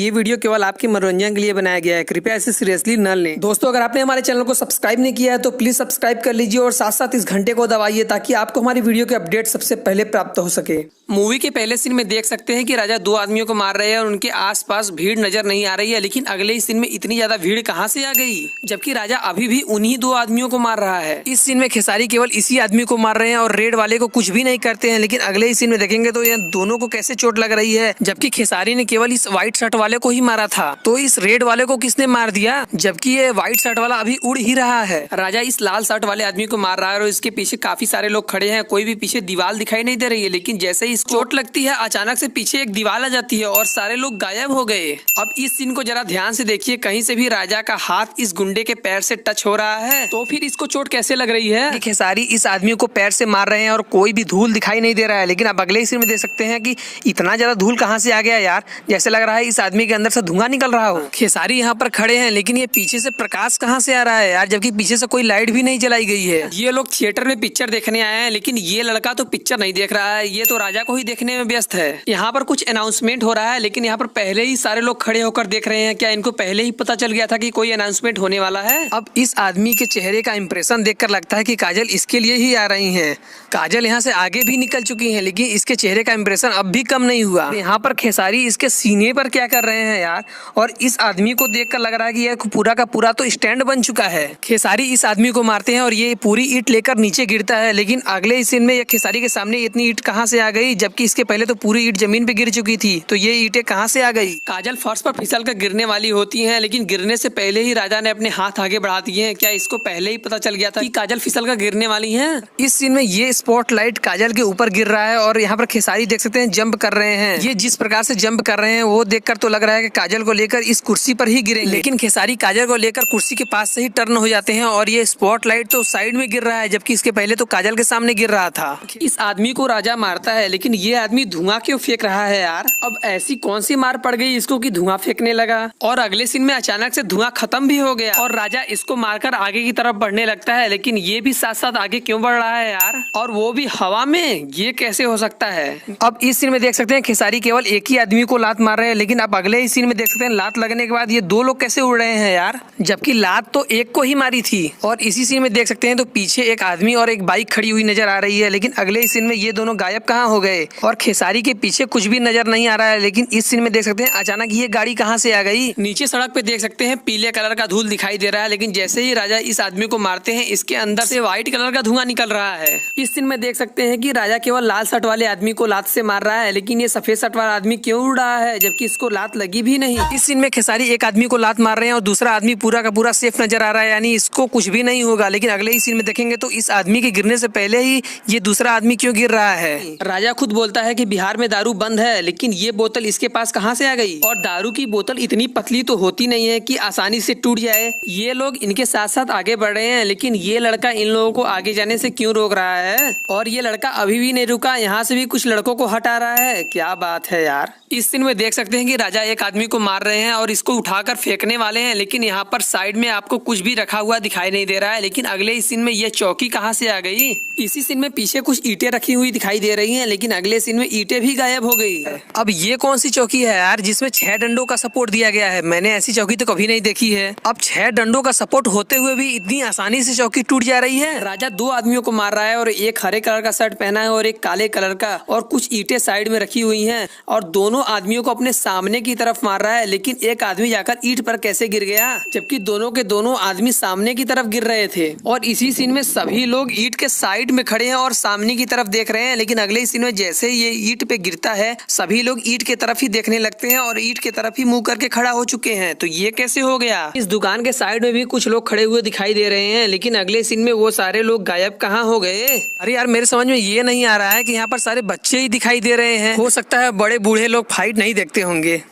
ये वीडियो केवल आपके मनोरंजन के लिए बनाया गया है, कृपया इसे सीरियसली न लें। दोस्तों, अगर आपने हमारे चैनल को सब्सक्राइब नहीं किया है तो प्लीज सब्सक्राइब कर लीजिए और साथ साथ इस घंटे को दबाइए ताकि आपको हमारी वीडियो के अपडेट सबसे पहले प्राप्त हो सके। मूवी के पहले सीन में देख सकते हैं कि राजा दो आदमियों को मार रहे हैं और उनके आसपास भीड़ नजर नहीं आ रही है, लेकिन अगले ही सीन में इतनी ज्यादा भीड़ कहां से आ गई, जबकि राजा अभी भी उन्हीं दो आदमियों को मार रहा है। इस सीन में खेसारी केवल इसी आदमी को मार रहे हैं और रेड वाले को कुछ भी नहीं करते हैं, लेकिन अगले ही सीन में देखेंगे तो यह दोनों को कैसे चोट लग रही है, जबकि खेसारी ने केवल इस व्हाइट शर्ट वाले को ही मारा था। तो इस रेड वाले को किसने मार दिया, जबकि ये व्हाइट शर्ट वाला अभी उड़ ही रहा है। राजा इस लाल शर्ट वाले आदमी को मार रहा है और इसके पीछे काफी सारे लोग खड़े हैं। कोई भी पीछे दीवार दिखाई नहीं दे रही है, लेकिन जैसे ही चोट लगती है अचानक से पीछे एक दीवार आ जाती है और सारे लोग गायब हो गए। अब इस सीन को जरा ध्यान से देखिए, कहीं से भी राजा का हाथ इस गुंडे के पैर से टच हो रहा है, तो फिर इसको चोट कैसे लग रही है। खेसारी इस आदमी को पैर से मार रहे हैं और कोई भी धूल दिखाई नहीं दे रहा है, लेकिन अब अगले सीन में देख सकते हैं कि इतना ज्यादा धूल कहां से आ गया यार, जैसे लग रहा है इस आदमी के अंदर से धुआं निकल रहा हो। खेसारी यहाँ पर खड़े हैं, लेकिन ये पीछे से प्रकाश कहाँ से आ रहा है यार, जबकि पीछे से कोई लाइट भी नहीं जलाई गई है। ये लोग थिएटर में पिक्चर देखने आए हैं, लेकिन ये लड़का तो पिक्चर नहीं देख रहा है, ये तो राजा को ही देखने में व्यस्त है। यहाँ पर कुछ अनाउंसमेंट हो रहा है, लेकिन यहाँ पर पहले ही सारे लोग खड़े होकर देख रहे हैं। क्या इनको पहले ही पता चल गया था कि कोई अनाउंसमेंट होने वाला है। अब इस आदमी के चेहरे का इंप्रेशन देखकर लगता है कि काजल इसके लिए ही आ रही है। काजल यहाँ से आगे भी निकल चुकी है, लेकिन इसके चेहरे का इंप्रेशन अब भी कम नहीं हुआ। यहाँ पर खेसारी इसके सीने पर क्या कर रहे हैं यार, और इस आदमी को देखकर लग रहा है कि यह पूरा का पूरा तो स्टैंड बन चुका है। खेसारी इस आदमी को मारते हैं और ये पूरी ईंट लेकर नीचे गिरता है, लेकिन अगले सीन में ये खेसारी के सामने इतनी ईंट कहां से आ गई, जबकि इसके पहले तो पूरी ईंट जमीन पे गिर चुकी थी। तो ये ईंटें कहां से आ गई। काजल फर्श पर फिसल कर गिरने वाली होती है, लेकिन गिरने से पहले ही राजा ने अपने हाथ आगे बढ़ा दिए हैं। क्या इसको पहले ही पता चल गया था कि काजल फिसल कर गिरने वाली है। इस सीन में ये स्पॉटलाइट काजल के ऊपर गिर रहा है और यहाँ पर खेसारी देख सकते हैं जंप कर रहे हैं। ये जिस प्रकार से जंप कर रहे हैं वो देखकर तो लग रहा है कि काजल को लेकर इस कुर्सी पर ही गिरेंगे, लेकिन खेसारी काजल को लेकर कुर्सी के पास से ही टर्न हो जाते हैं और ये स्पॉटलाइट तो साइड में गिर रहा है, जबकि इसके पहले तो काजल के सामने गिर रहा था। इस आदमी को राजा मारता है, लेकिन ये आदमी धुआं क्यों फेंक रहा है यार। अब ऐसी कौन सी मार पड़ गई इसको कि धुआं फेंकने लगा, और अगले सीन में अचानक से धुआं खत्म भी हो गया और राजा इसको मारकर आगे की तरफ बढ़ने लगता है, लेकिन ये भी साथ साथ आगे क्यों बढ़ रहा है यार, और वो भी हवा में, ये कैसे हो सकता है। अब इस सीन में देख सकते हैं खेसारी केवल एक ही आदमी को लात मार रहे हैं, लेकिन अब अगले ही सीन में देख सकते हैं लात लगने के बाद ये दो लोग कैसे उड़ रहे हैं यार, जबकि लात तो एक को ही मारी थी। और इसी सीन में देख सकते हैं तो पीछे एक आदमी और एक बाइक खड़ी हुई नजर आ रही है, लेकिन अगले सीन में ये दोनों गायब कहाँ हो गए और खेसारी के पीछे कुछ भी नजर नहीं आ रहा है। लेकिन इस सीन में देख सकते हैं अचानक ये गाड़ी कहाँ से आ गई। नीचे सड़क पे देख सकते हैं पीले कलर का धूल दिखाई दे रहा है, लेकिन जैसे ही राजा इस आदमी को मारते हैं इसके अंदर से व्हाइट कलर का धुआं निकल रहा है। इस सीन में देख सकते हैं कि राजा केवल लाल शर्ट वाले आदमी को लात से मार रहा है, लेकिन ये सफेद शर्ट वाला आदमी क्यों उड़ रहा है, जबकि इसको लात लगी भी नहीं। इस सीन में खेसारी एक आदमी को लात मार रहे हैं और दूसरा आदमी पूरा का पूरा सेफ नजर आ रहा है, यानी इसको कुछ भी नहीं होगा। लेकिन अगले ही सीन में देखेंगे तो इस आदमी के गिरने से पहले ही ये दूसरा आदमी क्यों गिर रहा है। राजा खुद बोलता है कि बिहार में दारू बंद है, लेकिन ये बोतल इसके पास कहां से आ गई, और दारू की बोतल इतनी पतली तो होती नहीं है कि आसानी से टूट जाए। ये लोग इनके साथ साथ आगे बढ़ रहे हैं, लेकिन ये लड़का इन लोगों को आगे जाने से क्यों रोक रहा है, और ये लड़का अभी भी नहीं रुका, यहाँ से भी कुछ लड़कों को हटा रहा है। क्या बात है यार। इस सीन में देख सकते हैं कि राजा एक आदमी को मार रहे हैं और इसको उठाकर फेंकने वाले हैं, लेकिन यहाँ पर साइड में आपको कुछ भी रखा हुआ दिखाई नहीं दे रहा है। लेकिन अगले इस सीन में ये चौकी कहाँ से आ गई। इसी सीन में पीछे कुछ ईंटें रखी हुई दिखाई दे रही हैं, लेकिन अगले सीन में ईंटें भी गायब हो गई। अब ये कौन सी चौकी है यार जिसमें 6 डंडों का सपोर्ट दिया गया है, मैंने ऐसी चौकी तो कभी नहीं देखी है। अब 6 डंडों का सपोर्ट होते हुए भी इतनी आसानी से चौकी टूट जा रही है। राजा दो आदमियों को मार रहा है और एक हरे कलर का शर्ट पहना है और एक काले कलर का, और कुछ ईंटें साइड में रखी हुई हैं, और दोनों आदमियों को अपने सामने की तरफ मार रहा है, लेकिन एक आदमी जाकर ईंट पर कैसे गिर गया, जबकि दोनों के दोनों आदमी सामने की तरफ गिर रहे थे। और इसी सीन में सभी लोग ईंट के साइड में खड़े हैं और सामने की तरफ देख रहे हैं, लेकिन अगले सीन में जैसे ही ये ईंट पे गिरता है सभी लोग ईंट के तरफ ही देखने लगते हैं और ईंट के तरफ ही मुंह करके खड़ा हो चुके हैं। तो ये कैसे हो गया। इस दुकान के साइड में भी कुछ लोग खड़े हुए दिखाई दे रहे हैं, लेकिन अगले सीन में वो सारे लोग गायब कहाँ हो गए। अरे यार मेरे समझ में ये नहीं आ रहा है कि यहाँ पर सारे बच्चे ही दिखाई दे रहे हैं, हो सकता है बड़े बूढ़े लोग फाइट नहीं देखते होंगे।